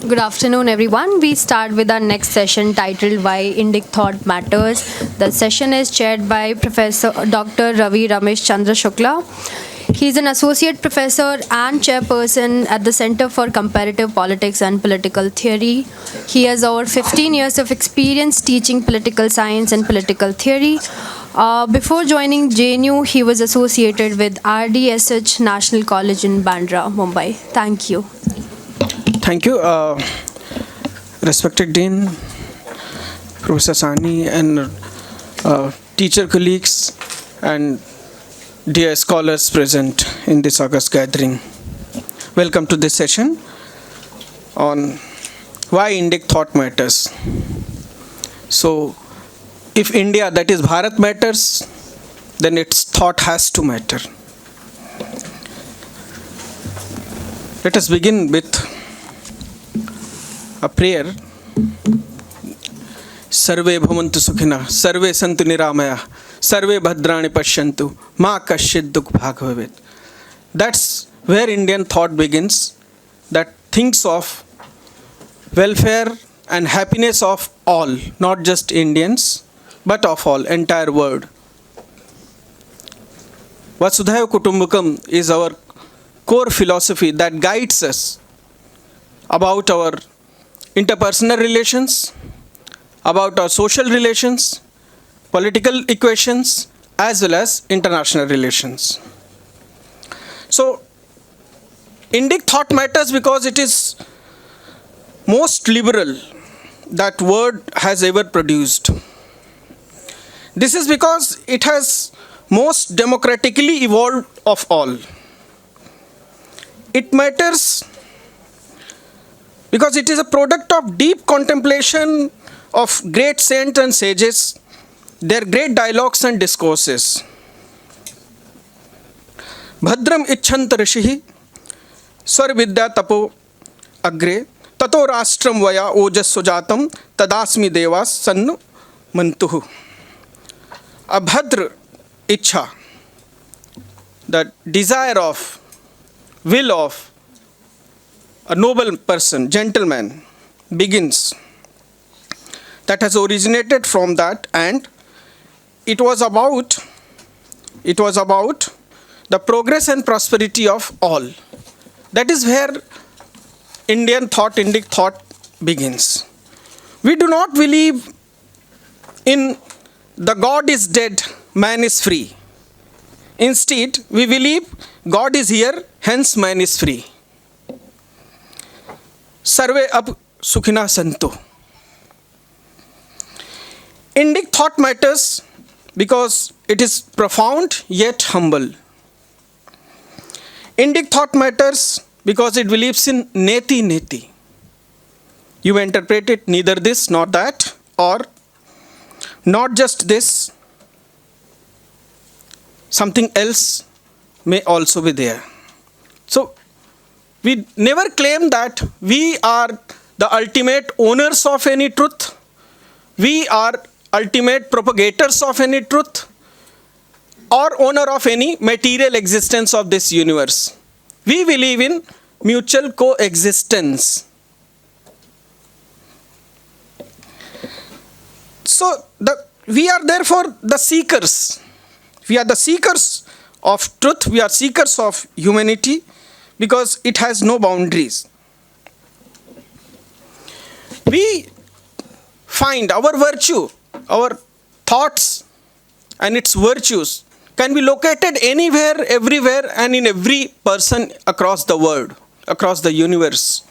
Good afternoon, everyone. We start with our next session titled Why Indic Thought Matters. The session is chaired by Professor Dr. Ravi Rameshchandra Shukla. He is an associate professor and chairperson at the Center for Comparative Politics and Political Theory. He has over 15 years of experience teaching political science and political theory. Before joining JNU, he was associated with RDSH National College in Bandra, Mumbai. Thank you. Thank you, respected Dean, Professor Sani, and teacher colleagues, and dear scholars present in this August gathering. Welcome to this session on why Indic thought matters. So, if India, that is Bharat, matters, then its thought has to matter. Let us begin with a prayer. Sarve bhavantu sukhina, sarve santu niramaya, sarve bhadrani pashyantu, ma kasyid dukh bhag bhavet. That's where Indian thought begins, that thinks of welfare and happiness of all, not just Indians, but of all, entire world. Vasudhaiva Kutumbakam is our core philosophy that guides us about our interpersonal relations, about our social relations, political equations, as well as international relations. So, Indic thought matters because it is most liberal that word has ever produced. This is because it has most democratically evolved of all. It matters because it is a product of deep contemplation of great saints and sages, their great dialogues and discourses. Bhadram ichhant rishihi swarvidya tapo agre tato rastram vaya ojas sujatam tadasmi devas sannu mantuhu. A bhadra ichha, the desire of, will of a noble person, gentleman, begins. That has originated from that, and it was about the progress and prosperity of all. That is where Indian thought, Indic thought begins. We do not believe in the God is dead, man is free. Instead, we believe God is here, hence man is free. Sarve ab sukhina santo. Indic thought matters because it is profound yet humble. Indic thought matters because it believes in neti neti. You interpret it neither this nor that, or not just this, something else may also be there. So, we never claim that we are the ultimate owners of any truth. We are ultimate propagators of any truth, or owner of any material existence of this universe. We believe in mutual coexistence. So, we are therefore the seekers. We are the seekers of truth. We are seekers of humanity because it has no boundaries. We find our virtue, our thoughts and its virtues can be located anywhere, everywhere, and in every person across the world, across the universe.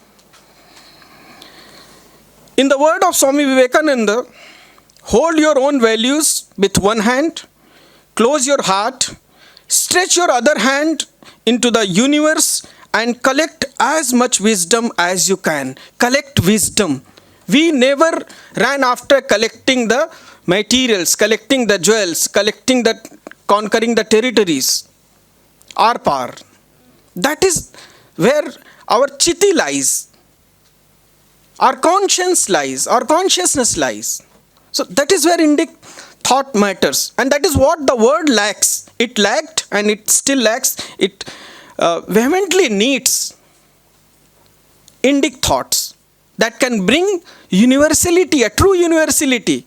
In the word of Swami Vivekananda, hold your own values with one hand, close your heart, stretch your other hand into the universe and collect as much wisdom as you can. Collect wisdom. We never ran after collecting the materials, collecting the jewels, conquering the territories. Our power. That is where our chitti lies. Our conscience lies. Our consciousness lies. So that is where Indic thought matters. And that is what the world lacks. It lacked and it still lacks. It vehemently needs Indic thoughts. that can bring universality, a true universality,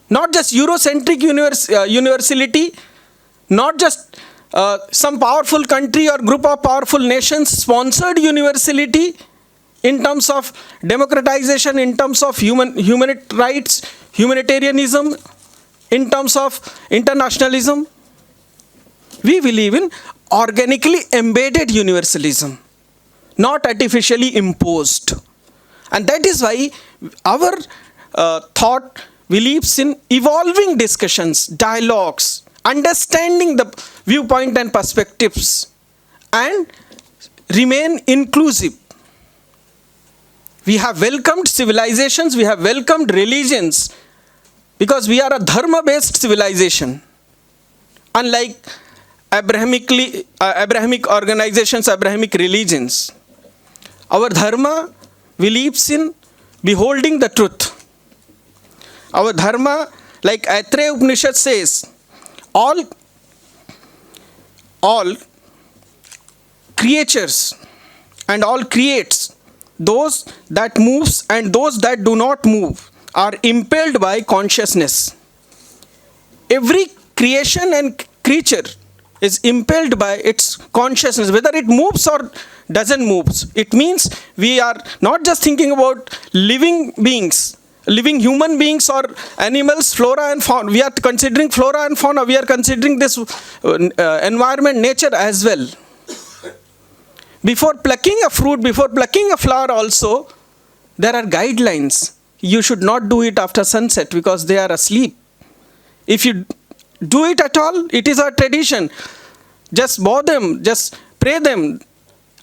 not just Eurocentric universality, not just some powerful country or group of powerful nations sponsored universality in terms of democratization, in terms of human rights, humanitarianism, in terms of internationalism. We believe in organically embedded universalism, not artificially imposed. And that is why our thought believes in evolving discussions, dialogues, understanding the viewpoint and perspectives, and remain inclusive. We have welcomed civilizations, we have welcomed religions, because we are a dharma-based civilization. Unlike Abrahamic organizations, Abrahamic religions, our dharma believes in beholding the truth. Our dharma, like Aitreya Upanishad says, all creatures and all creates, those that moves and those that do not move, are impelled by consciousness. Every creation and creature is impelled by its consciousness, whether it moves or doesn't move. It means we are not just thinking about living beings, living human beings or animals, flora and fauna. We are considering flora and fauna. We are considering this environment, nature as well. Before plucking a fruit, before plucking a flower also, there are guidelines. You should not do it after sunset because they are asleep. If you do it at all, it is our tradition. Just bow them, just pray them,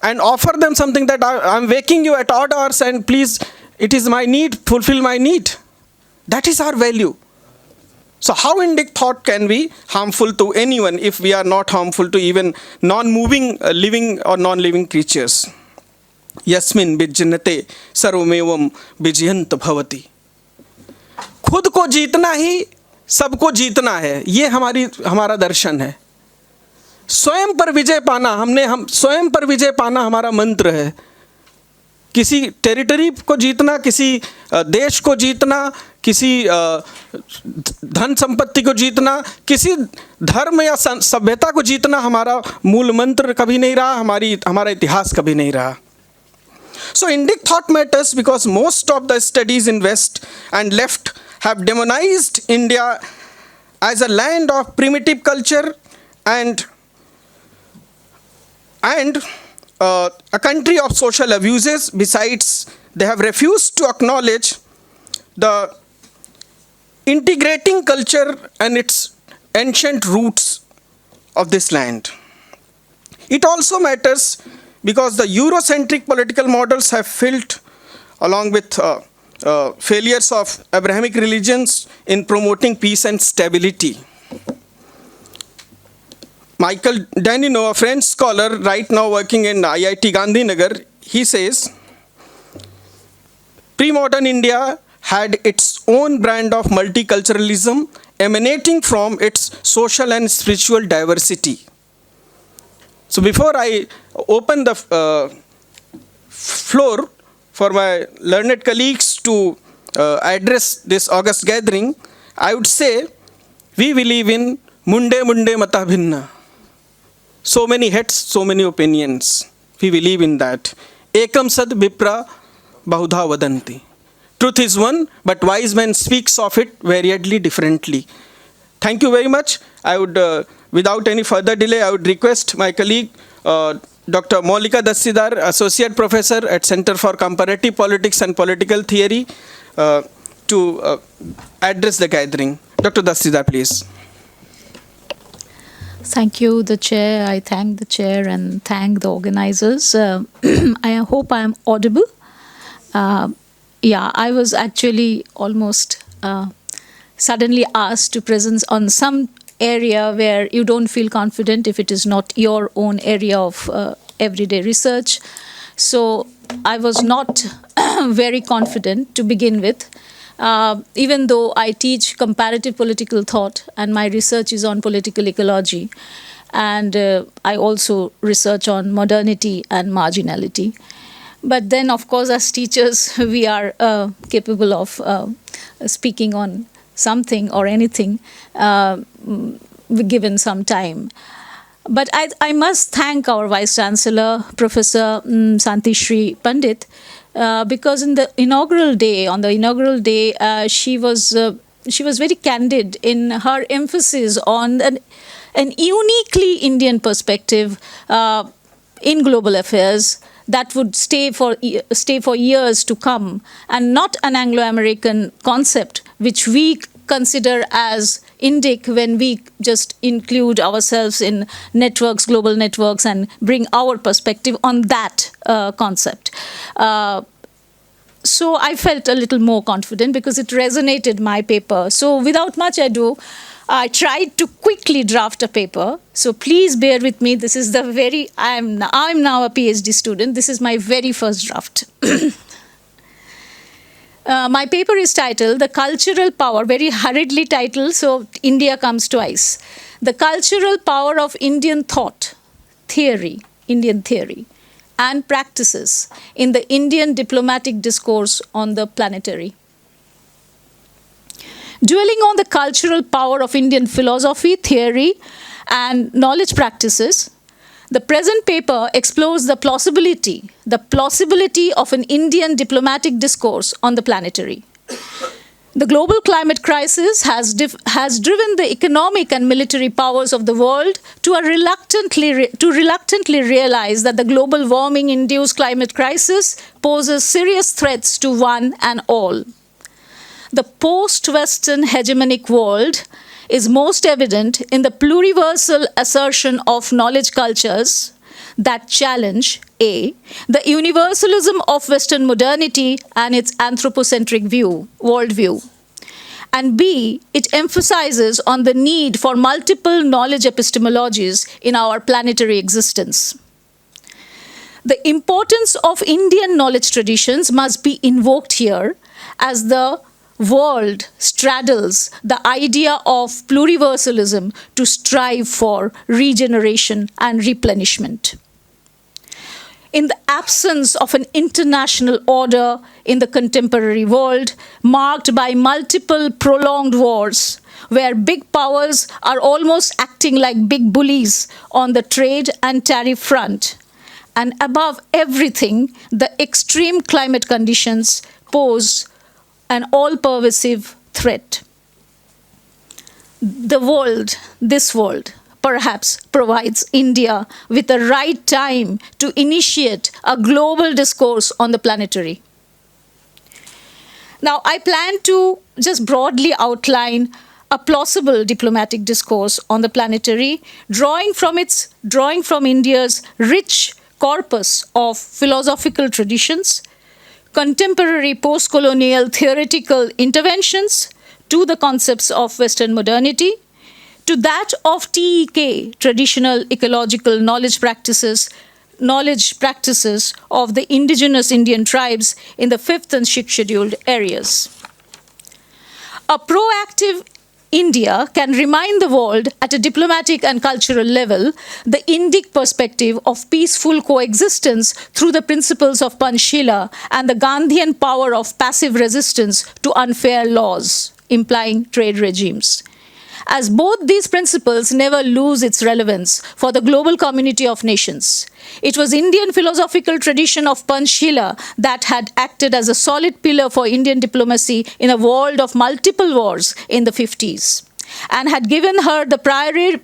and offer them something that I'm waking you at odd hours and please, it is my need, fulfill my need. That is our value. So how Indic thought can be harmful to anyone if we are not harmful to even non-moving, living or non-living creatures? यस्मिन् विजनते सर्वमेवं विजयन्त भवति. खुद को जीतना ही सबको जीतना है, ये हमारा दर्शन है. स्वयं पर विजय पाना, हम स्वयं पर विजय पाना हमारा मंत्र है. किसी टेरिटरी को जीतना, किसी देश को जीतना, किसी धन संपत्ति को जीतना, किसी धर्म या सभ्यता को जीतना हमारा मूल मंत्र कभी नहीं रहा, हमारा इतिहास कभी नहीं रहा. So Indic thought matters because most of the studies in West and left have demonized India as a land of primitive culture and a country of social abuses. Besides, they have refused to acknowledge the integrating culture and its ancient roots of this land. It also matters because the Eurocentric political models have failed, along with failures of Abrahamic religions in promoting peace and stability. Michael Danino, a French scholar right now working in IIT Gandhinagar, he says, pre-modern India had its own brand of multiculturalism emanating from its social and spiritual diversity. So before I open the floor for my learned colleagues to address this August gathering, I would say we believe in munde mata bhinna. So many heads, so many opinions. We believe in that. Ekam sad vipra bahudha vadanti. Truth is one, but wise man speaks of it variedly differently. Thank you very much. I would, without any further delay, I would request my colleague, Dr. Mollica Dastider, Associate Professor at Center for Comparative Politics and Political Theory, to address the gathering. Dr. Dastider, please. Thank you, the chair. I thank the chair and thank the organizers. I hope I am audible. Yeah, I was actually almost suddenly asked to present on some area where you don't feel confident if it is not your own area of everyday research. So I was not very confident to begin with. Even though I teach comparative political thought and my research is on political ecology, and I also research on modernity and marginality. But then, of course, as teachers, we are capable of speaking on something or anything given some time. But I must thank our Vice Chancellor, Professor Santishri Pandit, because on the inaugural day, she was very candid in her emphasis on an uniquely Indian perspective in global affairs that would stay for years to come, and not an Anglo-American concept which we consider as Indic when we just include ourselves in networks, global networks, and bring our perspective on that concept. So I felt a little more confident because it resonated my paper. So without much ado, I tried to quickly draft a paper. So please bear with me. This is I'm now a PhD student. This is my very first draft. My paper is titled The Cultural Power, very hurriedly titled, so India comes twice. The Cultural Power of Indian Thought, Indian theory, and practices in the Indian diplomatic discourse on the planetary. Dwelling on the cultural power of Indian philosophy, theory, and knowledge practices, the present paper explores the plausibility of an Indian diplomatic discourse on the planetary. The global climate crisis has driven the economic and military powers of the world to reluctantly realize that the global warming-induced climate crisis poses serious threats to one and all. The post-Western hegemonic world is most evident in the pluriversal assertion of knowledge cultures that challenge A, the universalism of Western modernity and its anthropocentric worldview, and B, it emphasizes on the need for multiple knowledge epistemologies in our planetary existence. The importance of Indian knowledge traditions must be invoked here as the world straddles the idea of pluriversalism to strive for regeneration and replenishment. In the absence of an international order in the contemporary world, marked by multiple prolonged wars, where big powers are almost acting like big bullies on the trade and tariff front, and above everything, the extreme climate conditions pose an all-pervasive threat. This world, perhaps provides India with the right time to initiate a global discourse on the planetary. Now, I plan to just broadly outline a plausible diplomatic discourse on the planetary, drawing from India's rich corpus of philosophical traditions, contemporary post-colonial theoretical interventions to the concepts of Western modernity, to that of TEK, traditional ecological knowledge practices of the indigenous Indian tribes in the 5th and 6th scheduled areas. A proactive India can remind the world at a diplomatic and cultural level the Indic perspective of peaceful coexistence through the principles of Panchshila and the Gandhian power of passive resistance to unfair laws, implying trade regimes. As both these principles never lose its relevance for the global community of nations. It was Indian philosophical tradition of Panchshila that had acted as a solid pillar for Indian diplomacy in a world of multiple wars in the 50s, and had given her the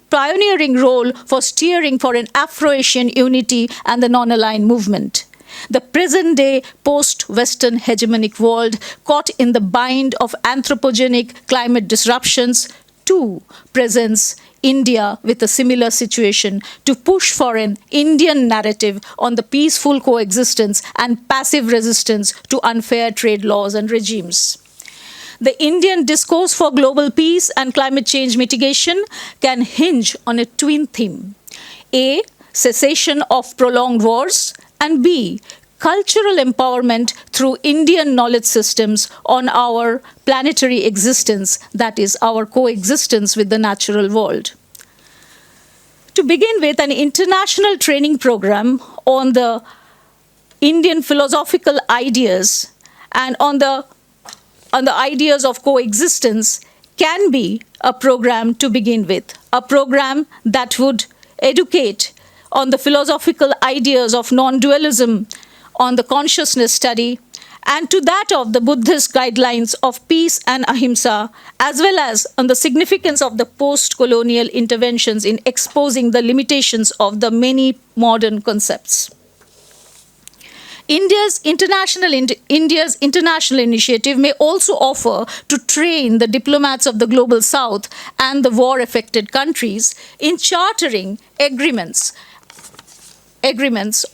pioneering role for steering for an Afro-Asian unity and the non-aligned movement. The present-day post-Western hegemonic world, caught in the bind of anthropogenic climate disruptions, too presents India with a similar situation to push for an Indian narrative on the peaceful coexistence and passive resistance to unfair trade laws and regimes. The Indian discourse for global peace and climate change mitigation can hinge on a twin theme: A, cessation of prolonged wars, and B, cultural empowerment through Indian knowledge systems on our planetary existence, that is, our coexistence with the natural world. To begin with, an international training program on the Indian philosophical ideas and on the ideas of coexistence can be a program to begin with, a program that would educate on the philosophical ideas of non-dualism, on the consciousness study, and to that of the Buddhist guidelines of peace and ahimsa, as well as on the significance of the post-colonial interventions in exposing the limitations of the many modern concepts. India's international initiative may also offer to train the diplomats of the global south and the war-affected countries in chartering agreements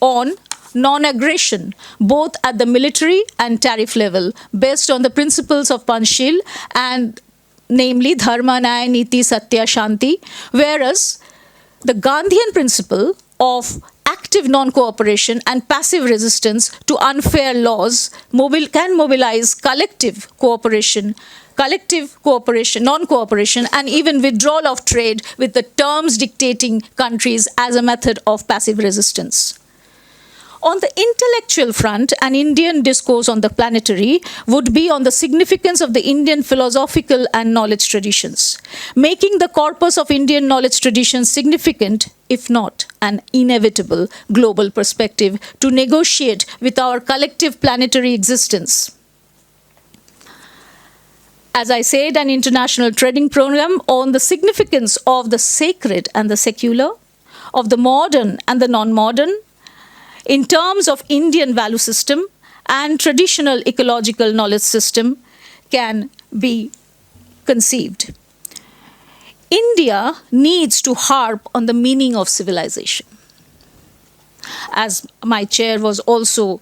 on non-aggression, both at the military and tariff level, based on the principles of Panchshil, and namely Dharma, Nyaya, Niti, Satya, Shanti, whereas the Gandhian principle of active non-cooperation and passive resistance to unfair laws can mobilize collective cooperation, non-cooperation, and even withdrawal of trade with the terms dictating countries as a method of passive resistance. On the intellectual front, an Indian discourse on the planetary would be on the significance of the Indian philosophical and knowledge traditions, making the corpus of Indian knowledge traditions significant, if not an inevitable, global perspective to negotiate with our collective planetary existence. As I said, an international training program on the significance of the sacred and the secular, of the modern and the non-modern, in terms of Indian value system and traditional ecological knowledge system can be conceived. India needs to harp on the meaning of civilization. As my chair was also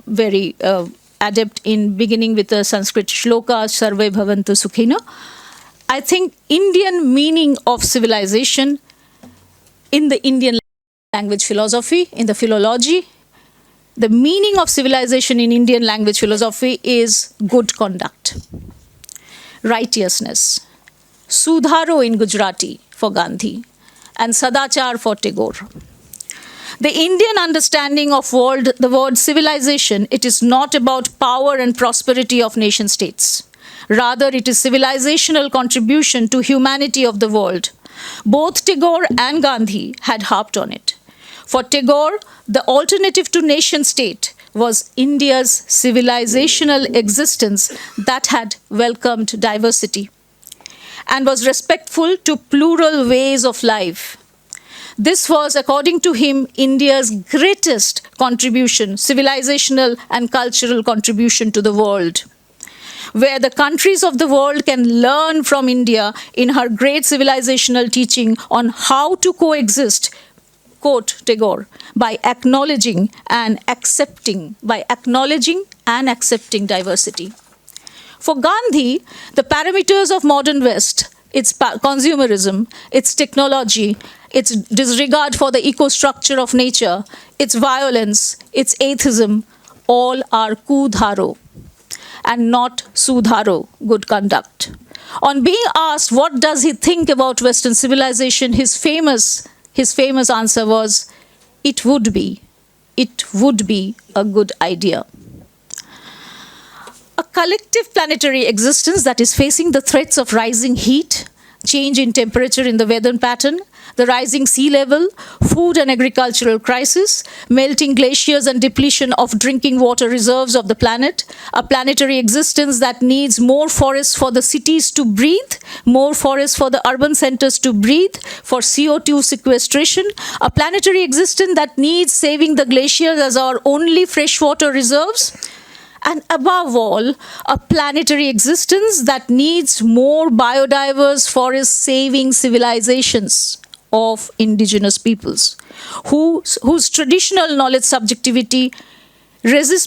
very adept in beginning with the Sanskrit shloka, Sarve Bhavantu Sukhina, I think Indian meaning of civilization in the Indian language philosophy, in the philology, the meaning of civilization in Indian language philosophy is good conduct, righteousness, sudharo in Gujarati for Gandhi, and sadachar for Tagore. The Indian understanding of the word civilization, it is not about power and prosperity of nation states. Rather, it is civilizational contribution to humanity of the world. Both Tagore and Gandhi had harped on it. For Tagore, the alternative to nation state was India's civilizational existence that had welcomed diversity and was respectful to plural ways of life. This was, according to him, India's greatest contribution, civilizational and cultural contribution to the world, where the countries of the world can learn from India in her great civilizational teaching on how to coexist, quote Tagore, by acknowledging and accepting diversity. For Gandhi, the parameters of modern West, its consumerism, its technology, its disregard for the eco-structure of nature, its violence, its atheism, all are kudharo and not sudharo, good conduct. On being asked what does he think about Western civilization, his famous answer was, it would be a good idea. A collective planetary existence that is facing the threats of rising heat, change in temperature in the weather pattern, the rising sea level, food and agricultural crisis, melting glaciers and depletion of drinking water reserves of the planet, a planetary existence that needs more forests for the cities to breathe, more forests for the urban centers to breathe, for CO2 sequestration, a planetary existence that needs saving the glaciers as our only freshwater reserves, and above all, a planetary existence that needs more biodiverse forest-saving civilizations of indigenous peoples, whose traditional knowledge subjectivity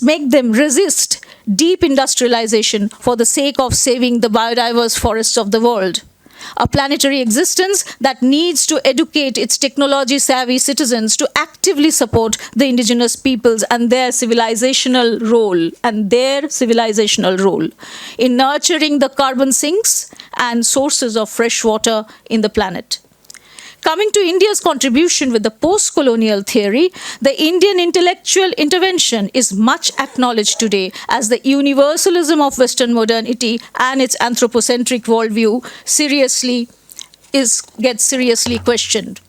make them resist deep industrialization for the sake of saving the biodiverse forests of the world. A planetary existence that needs to educate its technology-savvy citizens to actively support the indigenous peoples and their civilizational role in nurturing the carbon sinks and sources of fresh water in the planet. Coming to India's contribution with the post-colonial theory, the Indian intellectual intervention is much acknowledged today as the universalism of Western modernity and its anthropocentric worldview gets seriously questioned.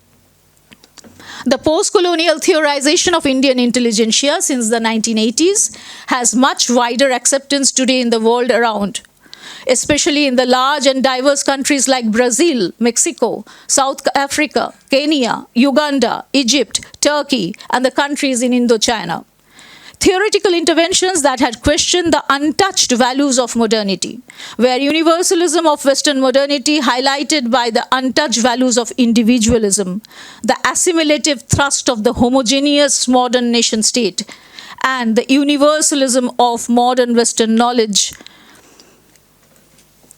The post-colonial theorization of Indian intelligentsia since the 1980s has much wider acceptance today in the world around, especially in the large and diverse countries like Brazil, Mexico, South Africa, Kenya, Uganda, Egypt, Turkey, and the countries in Indochina. Theoretical interventions that had questioned the untouched values of modernity, where universalism of Western modernity highlighted by the untouched values of individualism, the assimilative thrust of the homogeneous modern nation state, and the universalism of modern Western knowledge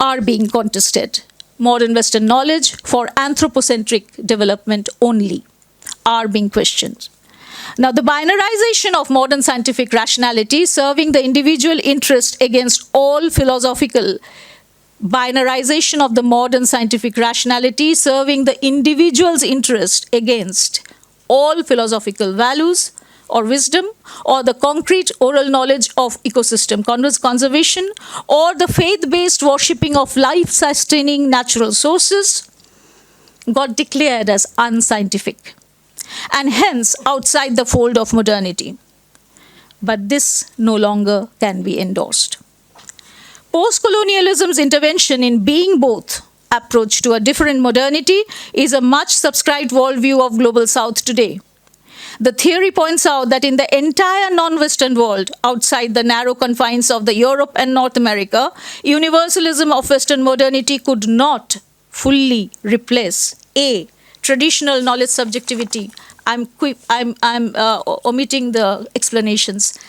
are being contested. Modern Western knowledge for anthropocentric development only are being questioned. Now, the binarization of modern scientific rationality serving the individual interest against all philosophical binarization of the modern scientific rationality serving the individual's interest against all philosophical values or wisdom, or the concrete oral knowledge of ecosystem conservation, or the faith-based worshipping of life-sustaining natural sources, got declared as unscientific, and hence outside the fold of modernity. But this no longer can be endorsed. Post-colonialism's intervention in being both approach to a different modernity is a much subscribed worldview of Global South today. The theory points out that in the entire non-Western world, outside the narrow confines of the Europe and North America, universalism of Western modernity could not fully replace A, traditional knowledge subjectivity. I'm omitting the explanations.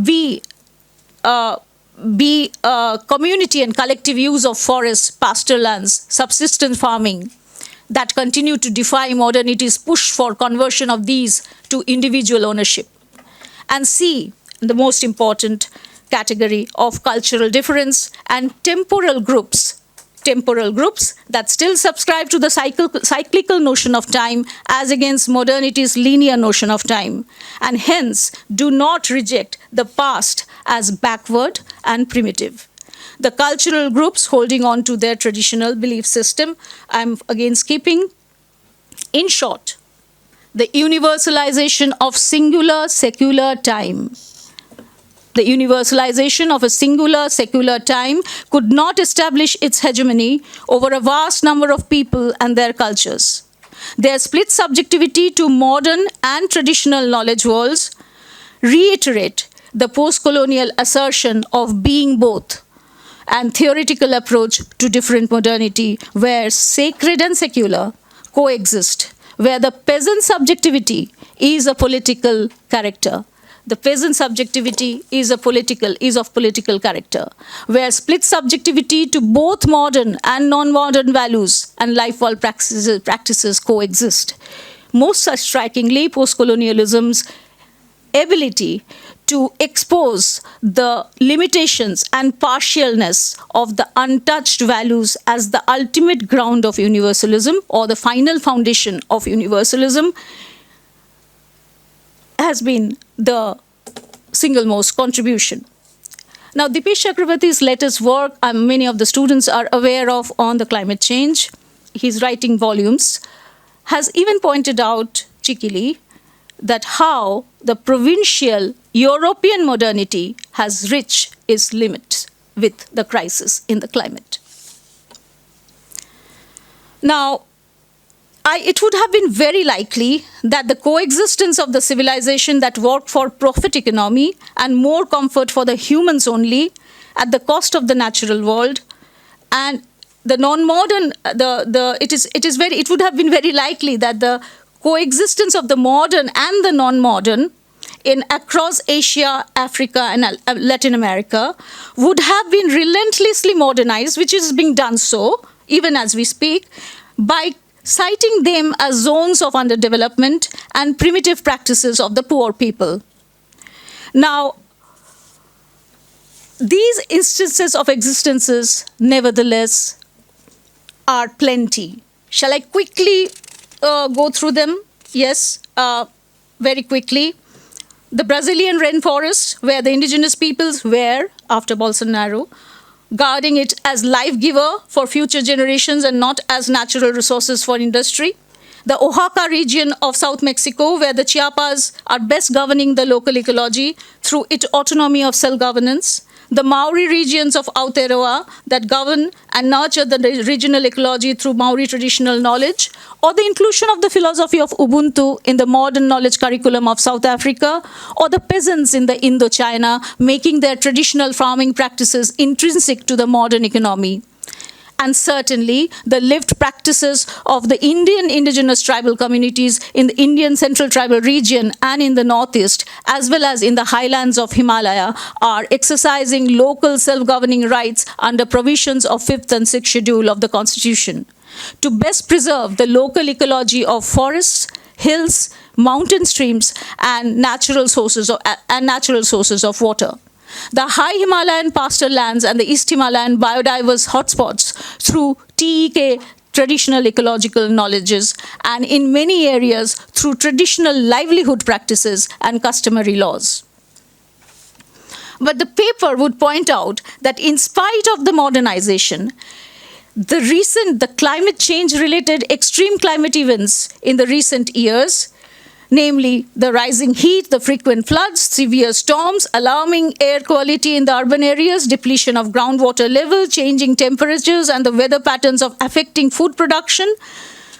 B, community and collective use of forests, pasture lands, subsistence farming that continue to defy modernity's push for conversion of these to individual ownership. And C, the most important category of cultural difference and temporal groups that still subscribe to the cyclical notion of time as against modernity's linear notion of time, and hence do not reject the past as backward and primitive. The cultural groups holding on to their traditional belief system, I'm again skipping. In short, the universalization of singular secular time. The universalization of a singular secular time could not establish its hegemony over a vast number of people and their cultures. Their split subjectivity to modern and traditional knowledge worlds reiterate the post-colonial assertion of being both and theoretical approach to different modernity where sacred and secular coexist, where the peasant subjectivity is a political character. The peasant subjectivity is of political character, where split subjectivity to both modern and non-modern values and life world practices coexist. Most strikingly, post-colonialism's ability to expose the limitations and partialness of the untouched values as the ultimate ground of universalism or the final foundation of universalism has been the single most contribution. Now, Dipesh Chakravarty's latest work, many of the students are aware of on the climate change. He's writing volumes, has even pointed out cheekily that how the provincial European modernity has reached its limits with the crisis in the climate. Now, it would have been very likely that the coexistence of the civilization that worked for profit economy and more comfort for the humans only at the cost of the natural world and the non-modern, it would have been very likely that the coexistence of the modern and the non-modern across Asia, Africa, and Latin America would have been relentlessly modernized, which is being done so, even as we speak, by citing them as zones of underdevelopment and primitive practices of the poor people. Now, these instances of existences, nevertheless, are plenty. Shall I quickly go through them. Yes, very quickly. The Brazilian rainforest, where the indigenous peoples were, after Bolsonaro, guarding it as life giver for future generations and not as natural resources for industry. The Oaxaca region of South Mexico, where the Chiapas are best governing the local ecology through its autonomy of self-governance. The Maori regions of Aotearoa that govern and nurture the regional ecology through Maori traditional knowledge, or the inclusion of the philosophy of Ubuntu in the modern knowledge curriculum of South Africa, or the peasants in the Indochina making their traditional farming practices intrinsic to the modern economy. And certainly the lived practices of the Indian indigenous tribal communities in the Indian Central Tribal region and in the Northeast, as well as in the highlands of Himalaya, are exercising local self-governing rights under provisions of 5th and 6th schedule of the Constitution. To best preserve the local ecology of forests, hills, mountain streams, and natural sources of water. The high Himalayan pasture lands and the East Himalayan biodiverse hotspots through TEK traditional ecological knowledges, and in many areas through traditional livelihood practices and customary laws. But the paper would point out that in spite of the modernization, the climate change related extreme climate events in the recent years, namely the rising heat, the frequent floods, severe storms, alarming air quality in the urban areas, depletion of groundwater level, changing temperatures, and the weather patterns affecting food production.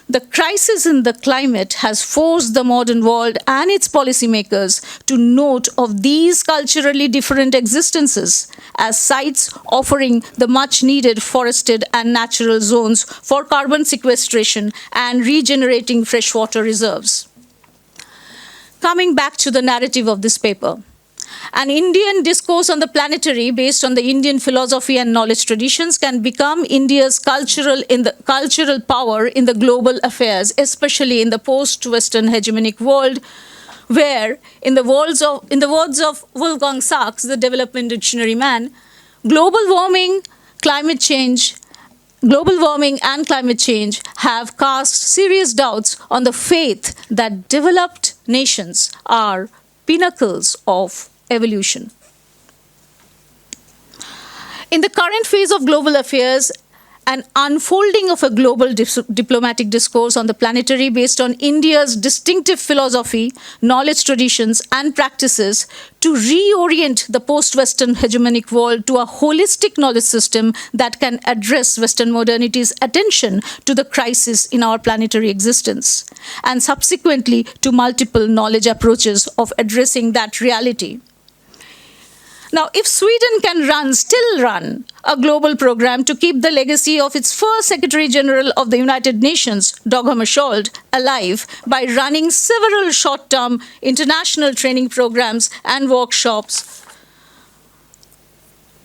The crisis in the climate has forced the modern world and its policymakers to note of these culturally different existences as sites offering the much-needed forested and natural zones for carbon sequestration and regenerating freshwater reserves. Coming back to the narrative of this paper, an Indian discourse on the planetary based on the Indian philosophy and knowledge traditions can become India's cultural power in the global affairs, especially in the post-Western hegemonic world, where, in the words of Wolfgang Sachs, the development dictionary man, global warming and climate change have cast serious doubts on the faith that developed nations are pinnacles of evolution. In the current phase of global affairs, an unfolding of a global diplomatic discourse on the planetary based on India's distinctive philosophy, knowledge traditions, and practices to reorient the post-Western hegemonic world to a holistic knowledge system that can address Western modernity's attention to the crisis in our planetary existence, and subsequently to multiple knowledge approaches of addressing that reality. Now, if Sweden can still run a global program to keep the legacy of its first Secretary General of the United Nations, Dag Hammarskjöld, alive by running several short-term international training programs and workshops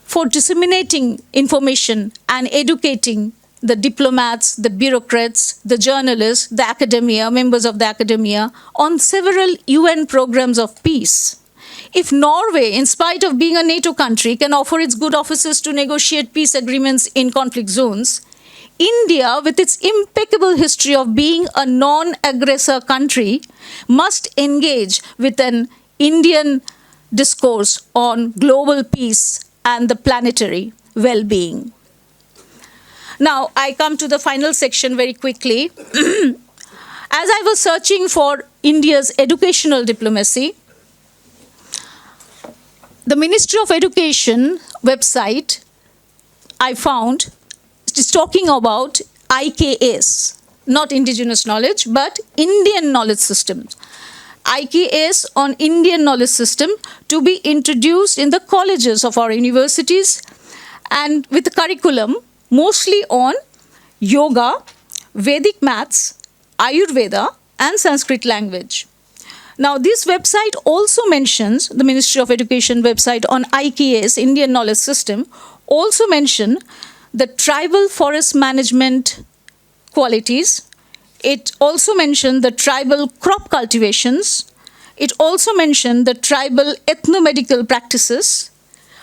for disseminating information and educating the diplomats, the bureaucrats, the journalists, the academia, members of the academia, on several UN programs of peace. If Norway, in spite of being a NATO country, can offer its good officers to negotiate peace agreements in conflict zones, India, with its impeccable history of being a non-aggressor country, must engage with an Indian discourse on global peace and the planetary well-being. Now, I come to the final section very quickly. As I was searching for India's educational diplomacy, the Ministry of Education website I found is talking about IKS, not indigenous knowledge, but Indian knowledge systems. IKS on Indian knowledge system to be introduced in the colleges of our universities, and with the curriculum mostly on yoga, Vedic maths, Ayurveda, and Sanskrit language. Now, this website also mentions, the Ministry of Education website on IKS, Indian Knowledge System, also mention the tribal forest management qualities. It also mentioned the tribal crop cultivations. It also mentioned the tribal ethnomedical practices.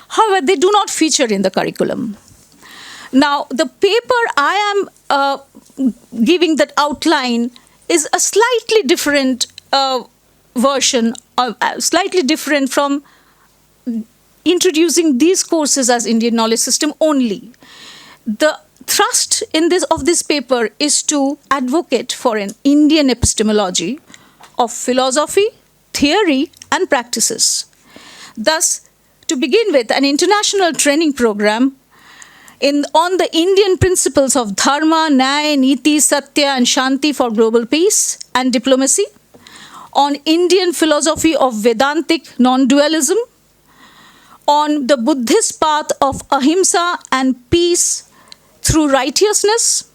However, they do not feature in the curriculum. Now, the paper I am giving that outline is a slightly different version, slightly different from introducing these courses as Indian knowledge system only. The thrust in this paper is to advocate for an Indian epistemology of philosophy, theory, and practices. Thus, to begin with, an international training program on the Indian principles of dharma, nyaya, niti, satya, and shanti for global peace and diplomacy, on Indian philosophy of Vedantic non-dualism, on the Buddhist path of ahimsa and peace through righteousness,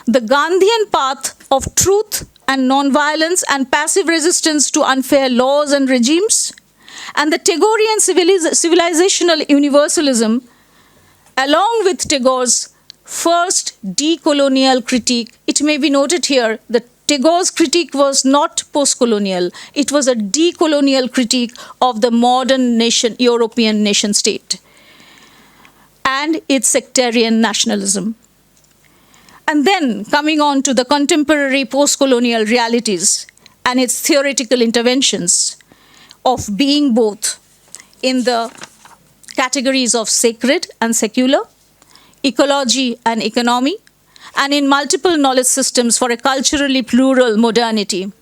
the Gandhian path of truth and non-violence and passive resistance to unfair laws and regimes, and the Tagorean civilizational universalism, along with Tagore's first decolonial critique. It may be noted here that Tagore's critique was not post-colonial. It was a decolonial critique of the modern European nation state and its sectarian nationalism. And then coming on to the contemporary post-colonial realities and its theoretical interventions of being both in the categories of sacred and secular, ecology and economy, and in multiple knowledge systems for a culturally plural modernity.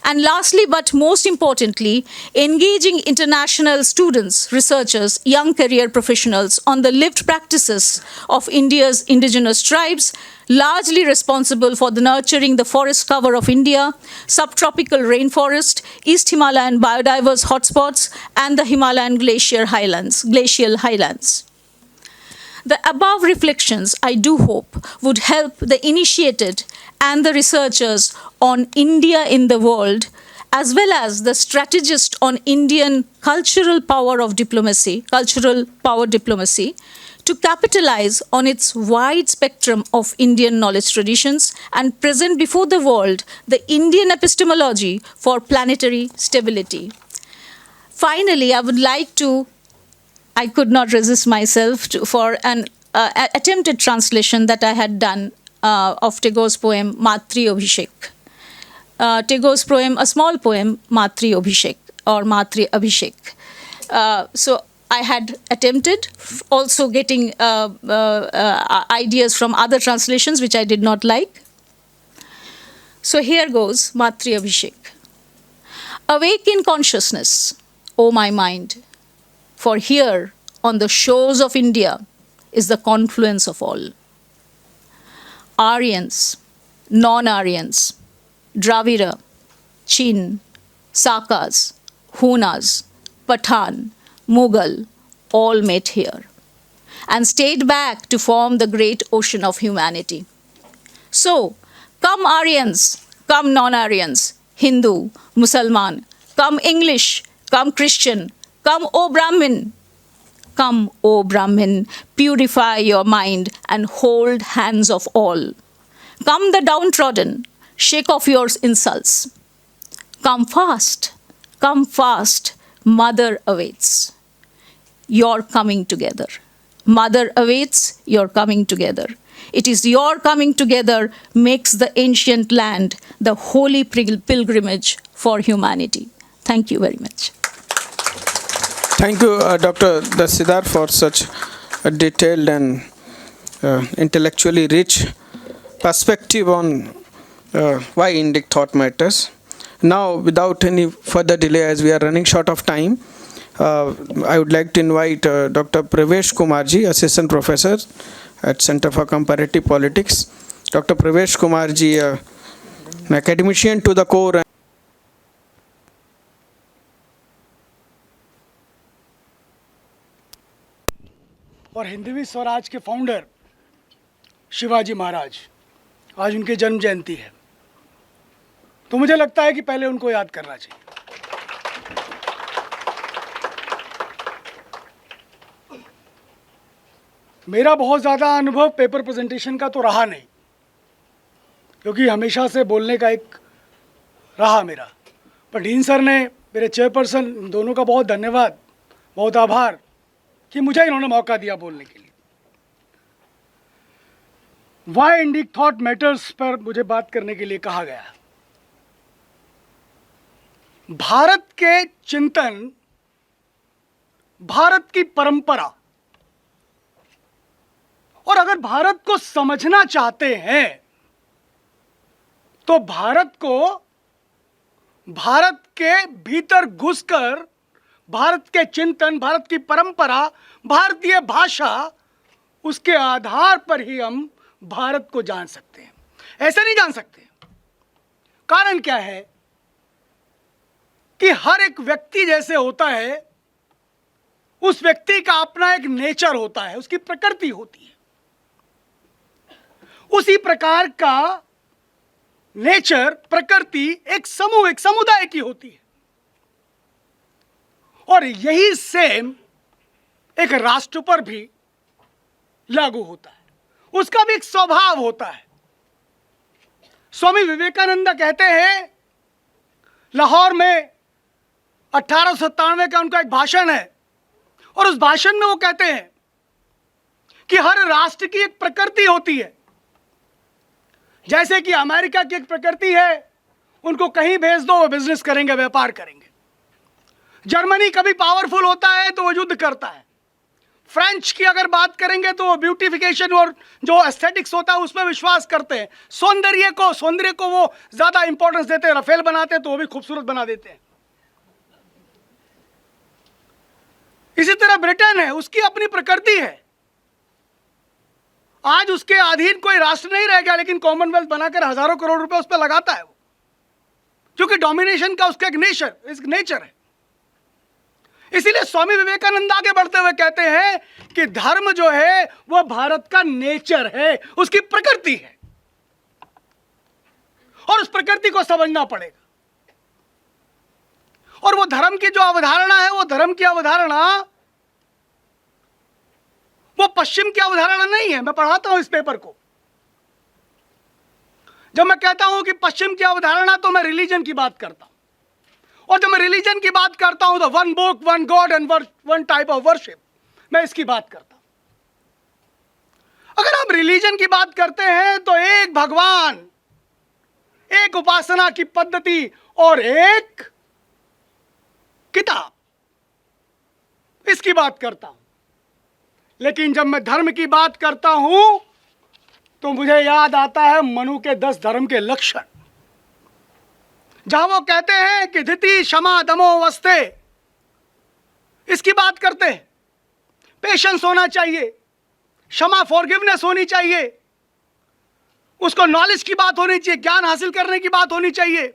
And lastly, but most importantly, engaging international students, researchers, young career professionals on the lived practices of India's indigenous tribes, largely responsible for the nurturing the forest cover of India, subtropical rainforest, East Himalayan biodiverse hotspots, and the Himalayan glacial highlands. The above reflections, I do hope, would help the initiated and the researchers on India in the world, as well as the strategist on Indian cultural power diplomacy, to capitalize on its wide spectrum of Indian knowledge traditions and present before the world the Indian epistemology for planetary stability. Finally, I could not resist myself for an attempted translation that I had done of Tagore's poem Matri Abhishek. Tagore's poem, a small poem, Matri Abhishek or Matri Abhishek. So I had attempted also getting ideas from other translations which I did not like. So here goes Matri Abhishek. Awake in consciousness, O my mind, for here on the shores of India is the confluence of all. Aryans, non-Aryans, Dravida, Chin, Sakas, Hunas, Pathan, Mughal, all met here and stayed back to form the great ocean of humanity. So, come Aryans, come non-Aryans, Hindu, Musalman, come English, come Christian, come O Brahmin. Come, O Brahmin, purify your mind and hold hands of all. Come the downtrodden, shake off your insults. Come fast, mother awaits. Your coming together. Mother awaits your coming together. It is your coming together makes the ancient land the holy pilgrimage for humanity. Thank you very much. Thank you, Dr. Dastider, for such a detailed and intellectually rich perspective on why Indic thought matters. Now, without any further delay, as we are running short of time, I would like to invite Dr. Pravesh Kumarji, Assistant Professor at Center for Comparative Politics. Dr. Pravesh Kumarji, an academician to the core. और हिंदवी स्वराज के founder Shivaji Maharaj, आज उनकी जन्म जयंती है, तो मुझे लगता है कि पहले उनको याद करना चाहिए। मेरा बहुत ज़्यादा अनुभव पेपर प्रेजेंटेशन का तो रहा नहीं, क्योंकि हमेशा से बोलने का एक रहा मेरा, पर डीन सर ने, मेरे चेयरपर्सन, दोनों का बहुत धन्यवाद, बहुत आभार कि मुझे इन्होंने मौका दिया बोलने के लिए। वाई इंडिक थॉट मैटर्स पर मुझे बात करने के लिए कहा गया। भारत के चिंतन, भारत की परंपरा, और अगर भारत को समझना चाहते हैं तो भारत को भारत के भीतर घुसकर भारत के चिंतन, भारत की परंपरा, भारतीय भाषा, उसके आधार पर ही हम भारत को जान सकते हैं। ऐसे नहीं जान सकते। कारण क्या है कि हर एक व्यक्ति जैसे होता है, उस व्यक्ति का अपना एक नेचर होता है, उसकी प्रकृति होती है। उसी प्रकार का नेचर, प्रकृति एक समूह, एक समुदाय की होती है। और यही सेम एक राष्ट्र पर भी लागू होता है, उसका भी एक स्वभाव होता है। स्वामी विवेकानंद कहते हैं, लाहौर में 1897 का उनका एक भाषण है, और उस भाषण में वो कहते हैं कि हर राष्ट्र की एक प्रकृति होती है। जैसे कि अमेरिका की एक प्रकृति है, उनको कहीं भेज दो, वो बिजनेस करेंगे, व्यापार करेंगे। जर्मनी कभी पावरफुल होता है तो वो युद्ध करता है। फ्रेंच की अगर बात करेंगे तो वो ब्यूटिफिकेशन और जो एस्थेटिक्स होता है उसमें विश्वास करते हैं। सौंदर्य को वो ज्यादा इंपॉर्टेंस देते हैं। रफेल बनाते हैं तो वो भी खूबसूरत बना देते हैं। इसी तरह ब्रिटेन है, उसकी अपनी प्रकृति है। आज उसके अधीन कोई राष्ट्र नहीं रह गया, लेकिन कॉमनवेल्थ बनाकर हजारों करोड़ रुपए उस पर लगाता है वो, क्योंकि डोमिनेशन का उसका एक नेचर है। इसीलिए स्वामी विवेकानंद आगे बढ़ते हुए कहते हैं कि धर्म जो है वह भारत का नेचर है, उसकी प्रकृति है, और उस प्रकृति को समझना पड़ेगा। और वो धर्म की जो अवधारणा है, वो धर्म की अवधारणा वो पश्चिम की अवधारणा नहीं है। मैं पढ़ाता हूं इस पेपर को। जब मैं कहता हूं कि पश्चिम की अवधारणा, तो मैं रिलीजन की बात करता हूं। और जब मैं रिलीजन की बात करता हूं तो one book, one God and one type of worship, मैं इसकी बात करता हूं। अगर आप रिलीजन की बात करते हैं तो एक भगवान, एक उपासना की पद्धति और एक किताब, इसकी बात करता हूं। लेकिन जब मैं धर्म की बात करता हूं तो मुझे याद आता है मनु के 10 धर्म के लक्षण, जहां वो कहते हैं कि धृति, क्षमा, दमो, वस्ते, इसकी बात करते हैं। पेशेंस होना चाहिए, क्षमा, फॉरगिवनेस होनी चाहिए, उसको नॉलेज की बात होनी चाहिए, ज्ञान हासिल करने की बात होनी चाहिए।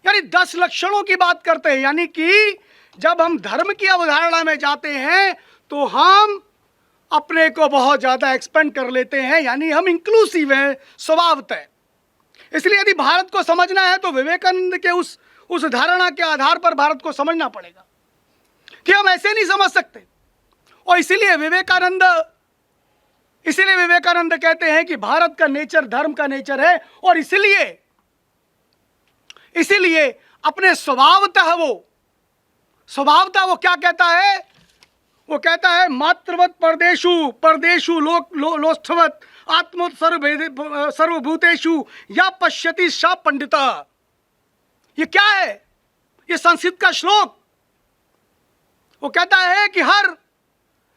यानी 10 लक्षणों की बात करते हैं। यानी कि जब हम धर्म की अवधारणा में जाते हैं तो हम अपने को बहुत ज्यादा एक्सपेंड कर लेते हैं, यानी हम इंक्लूसिव हैं स्वभावतः। इसलिए यदि भारत को समझना है तो विवेकानंद के उस धारणा के आधार पर भारत को समझना पड़ेगा कि हम ऐसे नहीं समझ सकते। और इसीलिए विवेकानंद कहते हैं कि भारत का नेचर धर्म का नेचर है। और इसीलिए अपने स्वभावतः वो क्या कहता है? वो कहता है मातृवत परदेशु लोष्ठवत आत्मोत सर्वभूतेषु या पश्यति सा पंडिता। ये क्या है? ये संस्कृत का श्लोक। वो कहता है कि हर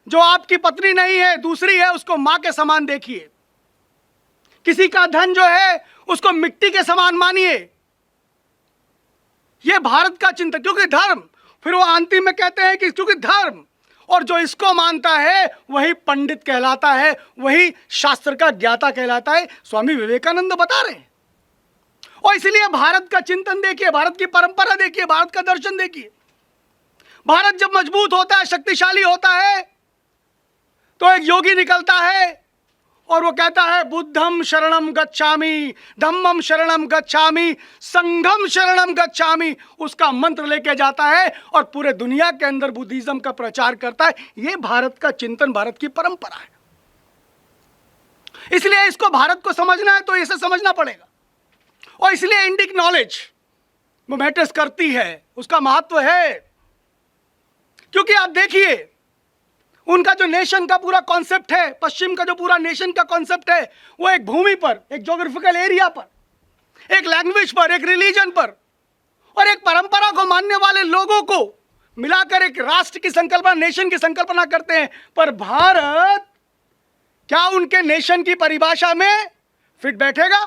जो आपकी पत्नी नहीं है, दूसरी है, उसको मां के समान देखिए। किसी का धन जो है उसको मिट्टी के समान मानिए। ये भारत का चिंतन, क्योंकि धर्म, फिर वो अंतिम में कहते हैं कि क्योंकि धर्म और जो इसको मानता है वही पंडित कहलाता है, वही शास्त्र का ज्ञाता कहलाता है। स्वामी विवेकानंद बता रहे हैं। और इसलिए भारत का चिंतन देखिए, भारत की परंपरा देखिए, भारत का दर्शन देखिए। भारत जब मजबूत होता है, शक्तिशाली होता है, तो एक योगी निकलता है और वो कहता है बुद्धम शरणम गच्छामि, धम्मम शरणम गच्छामि, संघम शरणम गच्छामि। उसका मंत्र लेके जाता है और पूरे दुनिया के अंदर बुद्धिज्म का प्रचार करता है। ये भारत का चिंतन, भारत की परंपरा है। इसलिए इसको भारत को समझना है तो इसे समझना पड़ेगा। और इसलिए इंडिक नॉलेज वो मैटर्स करती है, उसका महत्व है। क्योंकि आप देखिए, उनका जो नेशन का पूरा कॉन्सेप्ट है, पश्चिम का जो पूरा नेशन का कॉन्सेप्ट है, वो एक भूमि पर, एक ज्योग्राफिकल एरिया पर, एक लैंग्वेज पर, एक रिलीजन पर और एक परंपरा को मानने वाले लोगों को मिलाकर एक राष्ट्र की संकल्पना, नेशन की संकल्पना करते हैं। पर भारत क्या उनके नेशन की परिभाषा में फिट बैठेगा?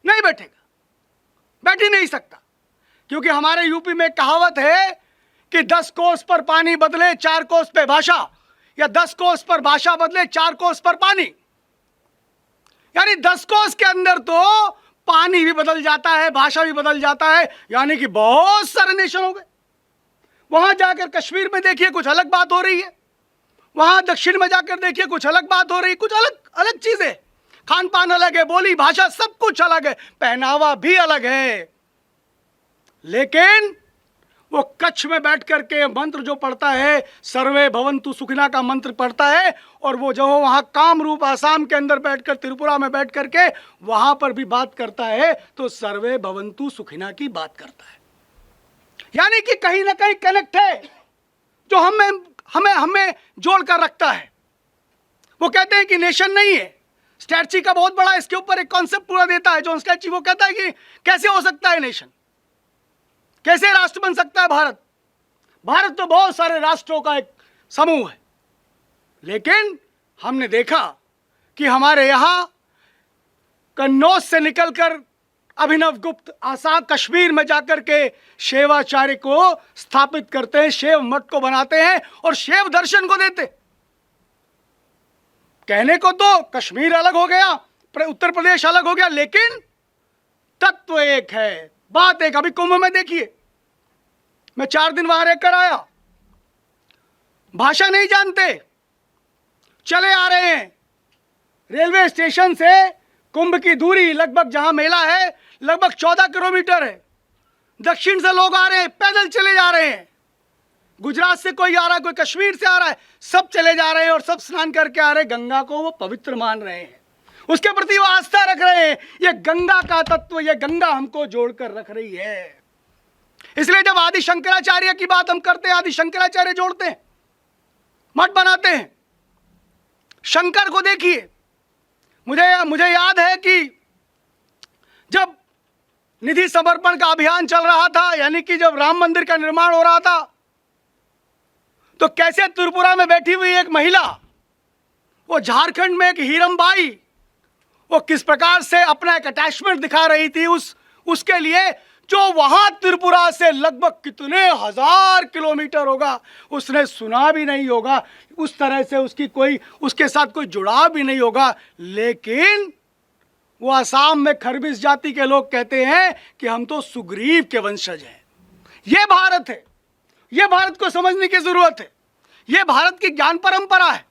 नहीं बैठेगा, बैठ ही नहीं सकता। क्योंकि हमारे यूपी में कहावत है कि 10 कोस पर पानी बदले 4 कोस पे भाषा, या 10 कोस पर भाषा बदले 4 कोस पर पानी। यानी 10 कोस के अंदर तो पानी भी बदल जाता है, भाषा भी बदल जाता है। यानी कि बहुत सारे नेशन हो गए। वहां जाकर कश्मीर में देखिए कुछ अलग बात हो रही है, वहां दक्षिण में जाकर देखिए कुछ अलग बात हो रही है, कुछ अलग अलग चीजें। खान पान अलग है, बोली भाषा सब कुछ अलग है, पहनावा भी अलग है। लेकिन वो कच्छ में बैठ करके मंत्र जो पढ़ता है, सर्वे भवन्तु सुखिना का मंत्र पढ़ता है, और वो जो वहां कामरूप आसाम के अंदर बैठकर, त्रिपुरा में बैठ करके वहां पर भी बात करता है, तो सर्वे भवन्तु सुखिना की बात करता है। यानी कि कहीं ना कहीं कनेक्ट है जो हमें जोड़ कर रखता है। वो कहते हैं कि नेशन नहीं है, स्ट्रैटेजी का बहुत बड़ा इसके ऊपर एक कॉन्सेप्ट पूरा देता है जो स्ट्रैटेजी। वो कहता है कि कैसे हो सकता है नेशन, कैसे राष्ट्र बन सकता है भारत। भारत तो बहुत सारे राष्ट्रों का एक समूह है, लेकिन हमने देखा कि हमारे यहां कन्नौज से निकलकर अभिनव गुप्त आसाम कश्मीर में जाकर के शैवाचार्य को स्थापित करते हैं, शैव मठ को बनाते हैं और शैव दर्शन को देते। कहने को तो कश्मीर अलग हो गया, उत्तर प्रदेश अलग हो गया, लेकिन तत्व एक है, बात एक। अभी कुंभ में देखिए, मैं 4 दिन वहां रहकर आया, भाषा नहीं जानते, चले आ रहे हैं। रेलवे स्टेशन से कुंभ की दूरी लगभग, जहां मेला है, लगभग 14 किलोमीटर है। दक्षिण से लोग आ रहे हैं, पैदल चले जा रहे हैं। गुजरात से कोई आ रहा है, कोई कश्मीर से आ रहा है, सब चले जा रहे हैं और सब स्नान करके आ रहे हैं। गंगा को वो पवित्र मान रहे हैं, उसके प्रति वो आस्था रख रहे हैं। ये गंगा का तत्व, ये गंगा हमको जोड़कर रख रही है। इसलिए जब आदि शंकराचार्य की बात हम करते हैं, आदि शंकराचार्य जोड़ते हैं, मठ बनाते हैं। शंकर को देखिए, मुझे याद है कि जब निधि समर्पण का अभियान चल रहा था, यानी कि जब राम मंदिर का निर्माण हो रहा था, तो कैसे त्रिपुरा में बैठी हुई एक महिला, वो झारखंड में एक हीरमबाई, वो किस प्रकार से अपना एक अटैचमेंट दिखा रही थी उसके लिए, जो वहां त्रिपुरा से लगभग कितने हजार किलोमीटर होगा, उसने सुना भी नहीं होगा, उस तरह से उसके साथ कोई जुड़ाव भी नहीं होगा। लेकिन वो असम में खरबिस जाति के लोग कहते हैं कि हम तो सुग्रीव के वंशज हैं। ये भारत है, ये भारत को समझने की जरूरत है। ये भारत की ज्ञान परंपरा है,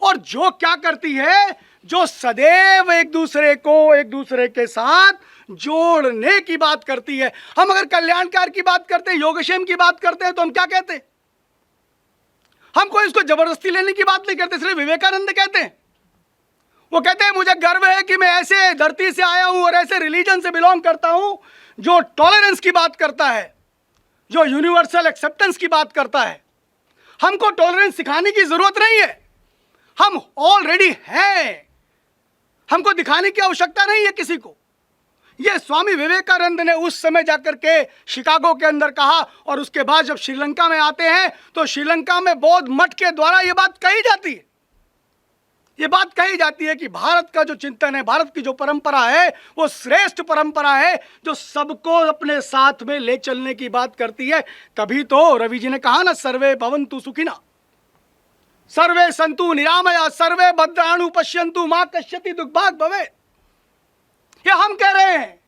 और जो क्या करती है, जो सदैव एक दूसरे के साथ जोड़ने की बात करती है। हम अगर कल्याणकार की बात करते हैं, योगक्षेम की बात करते हैं, तो हम क्या कहते हैं? हम कोई इसको जबरदस्ती लेने की बात नहीं करते। सिर्फ विवेकानंद कहते हैं, वो कहते हैं मुझे गर्व है कि मैं ऐसे धरती से आया हूं और ऐसे रिलीजन से बिलोंग करता हूं जो टॉलरेंस की बात करता है, जो यूनिवर्सल एक्सेप्टेंस की बात करता है। हमको टॉलरेंस सिखाने की जरूरत नहीं है, हम ऑलरेडी हैं, हमको दिखाने की आवश्यकता नहीं है किसी को। ये स्वामी विवेकानंद ने उस समय जाकर के शिकागो के अंदर कहा, और उसके बाद जब श्रीलंका में आते हैं तो श्रीलंका में बौद्ध मठ के द्वारा ये बात कही जाती है। ये बात कही जाती है कि भारत का जो चिंतन है, भारत की जो परंपरा है, वो श्रेष्ठ परंपरा है जो सबको अपने साथ में ले चलने की बात करती है। तभी तो रवि जी ने कहा ना, सर्वे भवन्तु सुखिना, सर्वे सन्तु निरामया, सर्वे भद्राणु पश्यन्तु मा कश्चित् दुर्भाग् भवेत्। ये हम कह रहे हैं,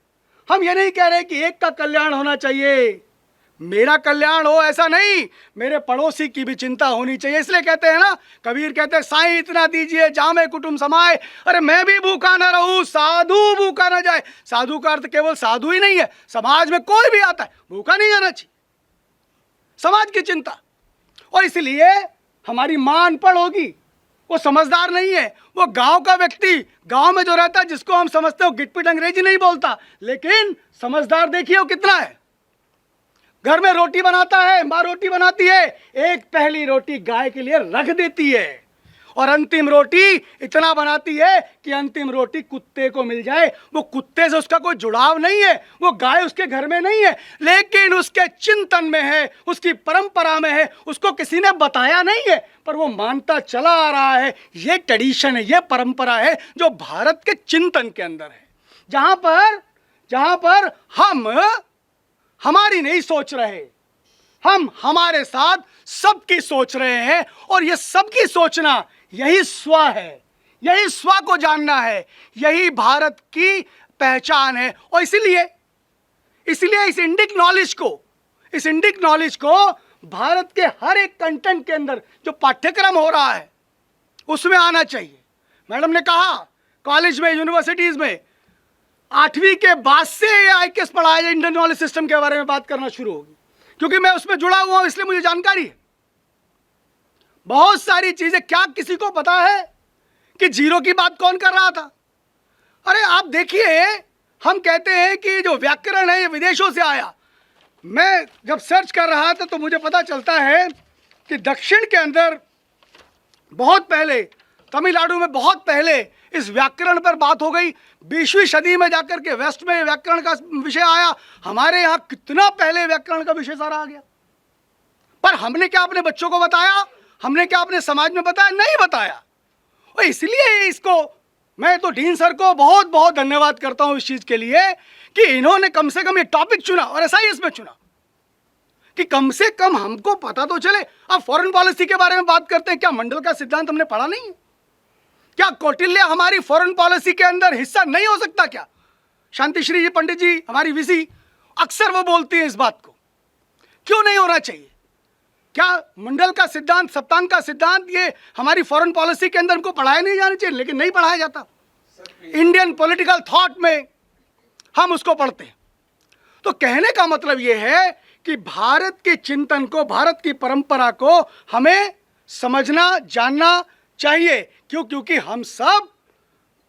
हम ये नहीं कह रहे कि एक का कल्याण होना चाहिए, मेरा कल्याण हो, ऐसा नहीं, मेरे पड़ोसी की भी चिंता होनी चाहिए। इसलिए कहते हैं ना, कबीर कहते हैं, साईं इतना दीजिए जामे कुटुंब समाए। अरे मैं भी भूखा न रहूं, साधु भूखा न जाए। साधु का अर्थ केवल साधु ही नहीं है, समाज में कोई भी आता है भूखा नहीं जाना चाहिए, समाज की चिंता। और इसलिए हमारी मां अनपढ़ होगी, वो समझदार नहीं है, वो गांव का व्यक्ति, गांव में जो रहता है, जिसको हम समझते हो गिटपिट अंग्रेजी नहीं बोलता, लेकिन समझदार देखिए वो कितना है। घर में रोटी बनाता है, माँ रोटी बनाती है, एक पहली रोटी गाय के लिए रख देती है, और अंतिम रोटी इतना बनाती है कि अंतिम रोटी कुत्ते को मिल जाए। वो कुत्ते से उसका कोई जुड़ाव नहीं है, वो गाय उसके घर में नहीं है, लेकिन उसके चिंतन में है, उसकी परंपरा में है, उसको किसी ने बताया नहीं है पर वो मानता चला आ रहा है। ये ट्रेडिशन है, ये परंपरा है जो भारत के चिंतन के अंदर है, जहां पर हम हमारी नहीं सोच रहे, हम हमारे साथ सबकी सोच रहे हैं। और ये सबकी सोचना यही स्व है, यही स्व को जानना है, यही भारत की पहचान है। और इसीलिए इस इंडिक नॉलेज को भारत के हर एक कंटेंट के अंदर जो पाठ्यक्रम हो रहा है उसमें आना चाहिए। मैडम ने कहा कॉलेज में, यूनिवर्सिटीज में 8वीं के बाद से IQS पढ़ाया जाए, इंडियन नॉलेज सिस्टम के बारे में बात करना शुरू होगी, क्योंकि मैं उसमें जुड़ा हुआ हूं इसलिए मुझे जानकारी है। बहुत सारी चीजें क्या किसी को पता है कि जीरो की बात कौन कर रहा था? अरे आप देखिए, हम कहते हैं कि जो व्याकरण है ये विदेशों से आया। मैं जब सर्च कर रहा था तो मुझे पता चलता है कि दक्षिण के अंदर बहुत पहले, तमिलनाडु में बहुत पहले इस व्याकरण पर बात हो गई। 20वीं सदी में जाकर के वेस्ट में व्याकरण का विषय आया। हमारे यहाँ कितना पहले व्याकरण का विषय सारा आ गया, पर हमने क्या अपने बच्चों को बताया? हमने क्या अपने समाज में बताया? नहीं बताया। और इसलिए इसको मैं तो डीन सर को बहुत बहुत धन्यवाद करता हूँ इस चीज़ के लिए कि इन्होंने कम से कम ये टॉपिक चुना और ऐसा ही इसमें चुना कि कम से कम हमको पता तो चले। अब फॉरेन पॉलिसी के बारे में बात करते हैं, क्या मंडल का सिद्धांत हमने पढ़ा नहीं है? क्या कौटिल्य हमारी फॉरेन पॉलिसी के अंदर हिस्सा नहीं हो सकता? क्या शांतिश्री जी, पंडित जी, हमारी वीसी अक्सर वो बोलती हैं इस बात को, क्यों नहीं होना चाहिए? क्या मंडल का सिद्धांत, सप्तांग का सिद्धांत ये हमारी फॉरेन पॉलिसी के अंदर हमको पढ़ाया नहीं जाना चाहिए? लेकिन नहीं पढ़ाया जाता। इंडियन पॉलिटिकल थॉट में हम उसको पढ़ते हैं। तो कहने का मतलब ये है कि भारत के चिंतन को, भारत की परंपरा को हमें समझना, जानना चाहिए। क्यों? क्योंकि हम सब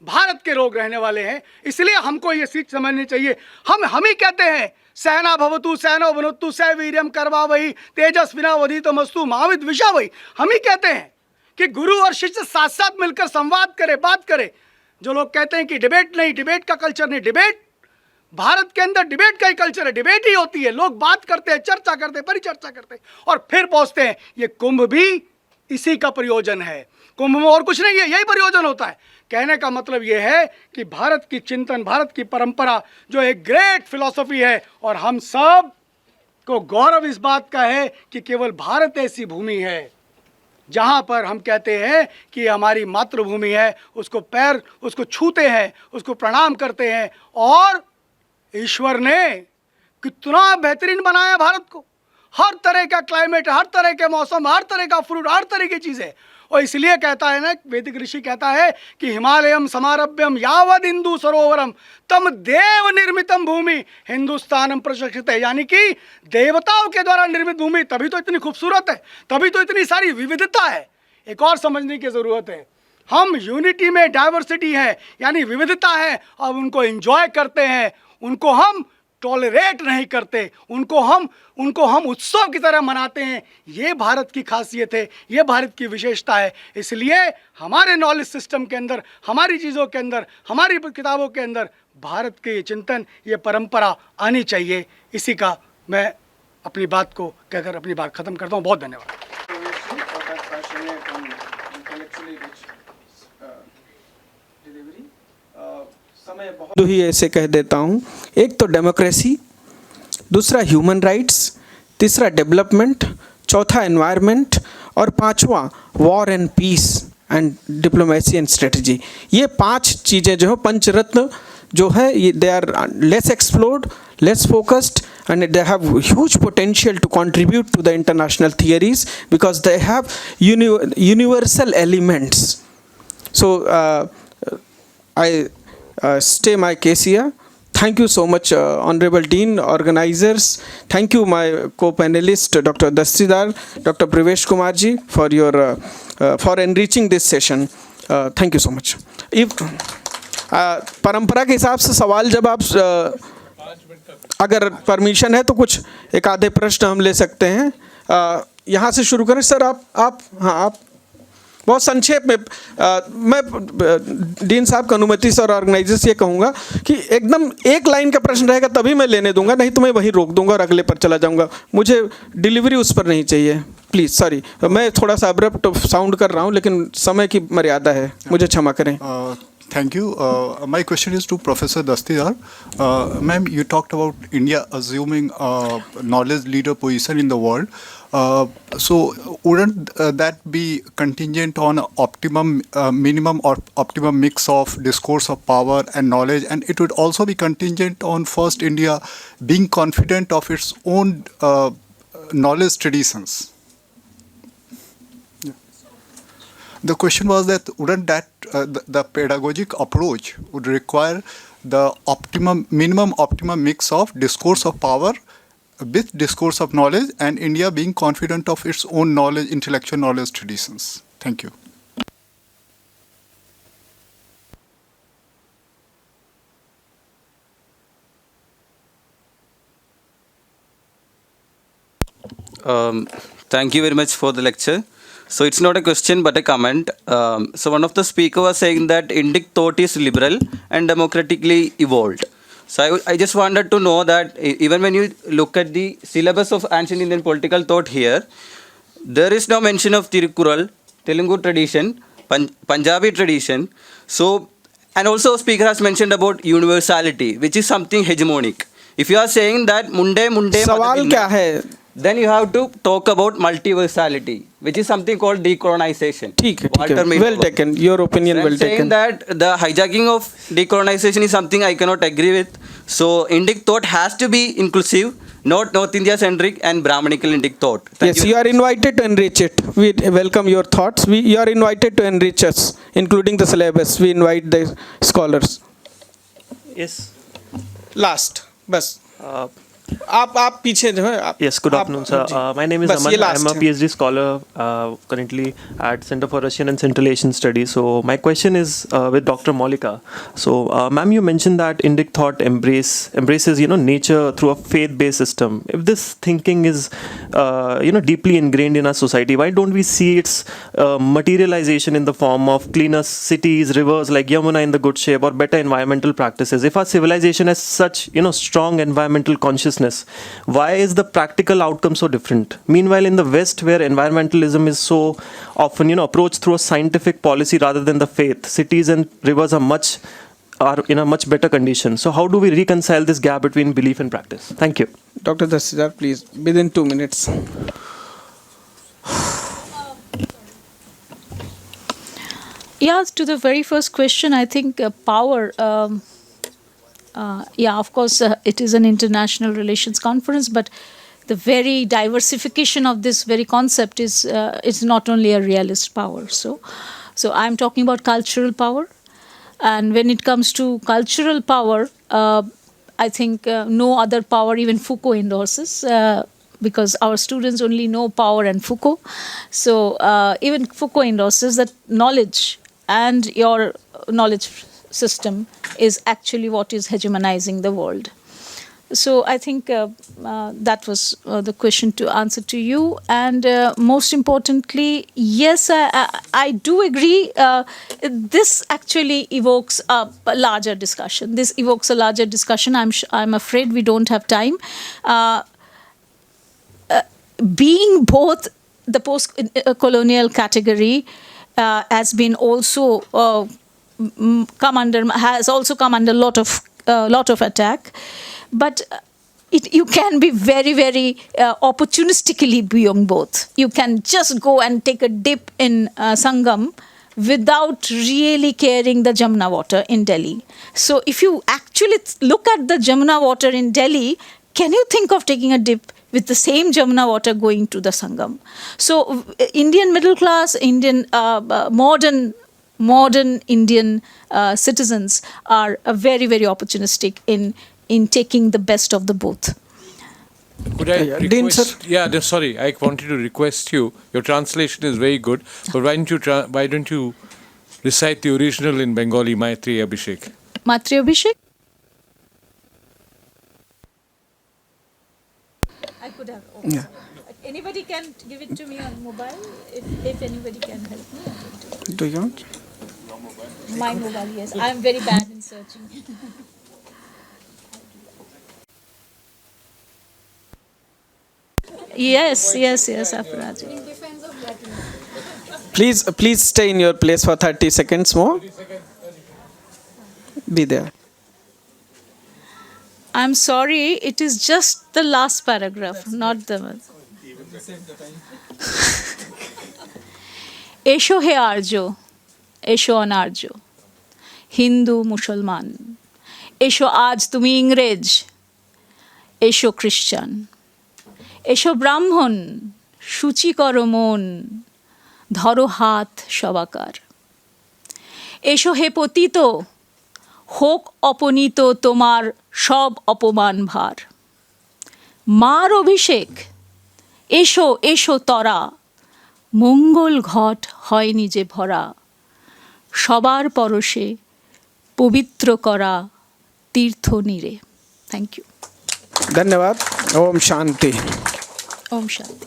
भारत के लोग रहने वाले हैं, इसलिए हमको ये सीख समझनी चाहिए। हम ही कहते हैं सहना भवतु सहनो भुनक्तु सह वीर्यम करवावहि तेजस्विनावधीतमस्तु महाविद विषावहि। हम ही कहते हैं कि गुरु और शिष्य साथ साथ मिलकर संवाद करे, बात करे। जो लोग कहते हैं कि डिबेट नहीं, डिबेट का कल्चर नहीं, डिबेट भारत के अंदर डिबेट का ही कल्चर है। डिबेट ही होती है, लोग बात करते हैं, चर्चा करते हैं, परिचर्चा करते हैं और फिर पहुंचते हैं। ये कुंभ भी इसी का प्रयोजन है। कुंभ में और कुछ नहीं है, यही प्रयोजन होता है। कहने का मतलब यह है कि भारत की चिंतन, भारत की परंपरा जो एक ग्रेट फिलॉसफी है, और हम सब को गौरव इस बात का है कि केवल भारत ऐसी भूमि है जहाँ पर हम कहते हैं कि हमारी मातृभूमि है, उसको छूते हैं, उसको प्रणाम करते हैं। और ईश्वर ने कितना बेहतरीन बनाया भारत को, हर तरह का क्लाइमेट, हर तरह के मौसम, हर तरह का फ्रूट, हर तरह की चीज़ें। और इसलिए कहता है ना, वैदिक ऋषि कहता है कि हिमालयम समारभ्यम यावद हिंदू सरोवरम तम देव निर्मितम भूमि हिंदुस्तानम प्रशस्तित है। यानी कि देवताओं के द्वारा निर्मित भूमि, तभी तो इतनी खूबसूरत है, तभी तो इतनी सारी विविधता है। एक और समझने की ज़रूरत है, हम यूनिटी में डाइवर्सिटी है, यानी विविधता है, और उनको एंजॉय करते हैं, उनको हम टॉलरेट नहीं करते, उनको हम उत्सव की तरह मनाते हैं। ये भारत की खासियत है, ये भारत की विशेषता है। इसलिए हमारे नॉलेज सिस्टम के अंदर, हमारी चीज़ों के अंदर, हमारी किताबों के अंदर भारत के ये चिंतन, ये परंपरा आनी चाहिए। इसी का मैं अपनी बात को कहकर अपनी बात ख़त्म करता हूँ। बहुत धन्यवाद। दो ही ऐसे कह देता हूँ, एक तो डेमोक्रेसी, दूसरा ह्यूमन राइट्स, तीसरा डेवलपमेंट, चौथा एनवायरनमेंट और पांचवा war and peace and diplomacy and strategy. ये 5 चीज़ें जो है, पंचरत्न जो है, ये they are less explored, less focused and they have huge potential to contribute to the international theories because they have universal elements. So I stay my case here. Thank you so much, Honorable Dean, organizers. Thank you, my co-panelist, Dr. Dastider, Dr. Pravesh Kumar ji, for enriching this session. Thank you so much. If परंपरा के हिसाब से सवाल जवाब अगर permission है तो कुछ एक आधे प्रश्न हम ले सकते हैं। यहाँ से शुरू करें सर। आप हाँ, आप बहुत संक्षेप में मैं डीन साहब की अनुमति से और ऑर्गेनाइजर से ये कहूँगा कि एकदम एक लाइन का प्रश्न रहेगा तभी मैं लेने दूंगा, नहीं तो मैं वहीं रोक दूंगा और अगले पर चला जाऊंगा। मुझे डिलीवरी उस पर नहीं चाहिए, प्लीज़। सॉरी, मैं थोड़ा सा अब्रप्ट साउंड कर रहा हूँ, लेकिन समय की मर्यादा है, मुझे क्षमा करें। Thank you. My question is to Professor Dastider. Ma'am, you talked about India assuming knowledge leader position in the world. So wouldn't that be contingent on optimum, minimum or optimum mix of discourse of power and knowledge? And it would also be contingent on first India being confident of its own knowledge traditions. The question was that wouldn't that the pedagogic approach would require the minimum optimum mix of discourse of power with discourse of knowledge, and India being confident of its own knowledge, intellectual knowledge traditions. Thank you. Thank you very much for the lecture. So it's not a question but a comment. So one of the speaker was saying that Indic thought is liberal and democratically evolved. So I just wanted to know that even when you look at the syllabus of ancient Indian political thought here, there is no mention of Tirukural, Telugu tradition, Punjabi tradition. So, and also speaker has mentioned about universality, which is something hegemonic. If you are saying that Munde सवाल क्या है? then you have to talk about multiversality, which is something called decolonization. ठीक है, Walter Mill. well taken, your opinion So well I'm saying taken. that the hijacking of decolonization is something I cannot agree with. So Indic thought has to be inclusive, not North India centric and Brahmanical Indic thought. Thank Yes, you are invited to enrich it. We welcome your thoughts. You are invited to enrich us, including the syllabus. We invite the scholars. Yes. Last, बस आप पीछे जो है Yes, good afternoon, sir. My name is बस ये Aman. last I'm a है। PhD scholar currently at Center for Russian and Central Asian Studies. So my question is with Dr. Mollica. So, ma'am, you mentioned that Indic thought embraces nature through a faith-based system. If this thinking is deeply ingrained in our society, why don't we see its materialization in the form of cleaner cities, rivers like Yamuna in the good shape, or better environmental practices? If our civilization has such strong environmental consciousness, why is the practical outcome so different? Meanwhile, in the West, where environmentalism is so often approached through a scientific policy rather than the faith, cities and rivers are in a much better condition. So how do we reconcile this gap between belief and practice? Thank you. Dr. Dastider, please, within 2 minutes. Yeah, to the very first question, I think power. Of course, it is an international relations conference, but the very diversification of this very concept is not only a realist power. So I'm talking about cultural power, and when it comes to cultural power, I think no other power even Foucault endorses. Because our students only know power and Foucault. So even Foucault endorses that knowledge and your knowledge system is actually what is hegemonizing the world. So I think that was the question to answer to you. And most importantly, yes, I do agree. This actually evokes a larger discussion. This evokes a larger discussion. I'm afraid we don't have time. Being both the post-colonial category has been also has also come under lot of attack, but you can be very, very opportunistically beyond both. You can just go and take a dip in Sangam without really caring the Jamuna water in Delhi. So if you actually look at the Jamuna water in Delhi, can you think of taking a dip with the same Jamuna water going to the Sangam? So Indian middle class, Indian modern Indian citizens are very, very opportunistic in taking the best of the both. Could I request? Yeah, sorry. I wanted to request you. Your translation is very good, but why don't you recite the original in Bengali, Maitri Abhishek? Maitri Abhishek? I could have. Yeah. Anybody can give it to me on mobile. If anybody can help me, I can do it. Do you want? My mobile, yes. I am very bad in searching. Yes, Aparaj. Please stay in your place for 30 seconds more. Be there. I'm sorry, it is just the last paragraph, not the one. এসো হে আর্য, এসো অনার্য, হিন্দু মুসলমান, এসো আজ তুমি ইংরেজ, এসো খ্রিস্টান, এসো ব্রাহ্মণ, সূচি করো মন, ধরো হাত সবাকার, এসো হে পতিত, হোক অপনীত তোমার সব অপমান ভার, মার অভিষেক, এসো এসো তরা, মঙ্গল ঘট হয় নিজে ভরা, সবার পরশে পবিত্র করা তীর্থ নীরে। Thank you. धन्यवाद। ओम शांति। ওম শান্তি।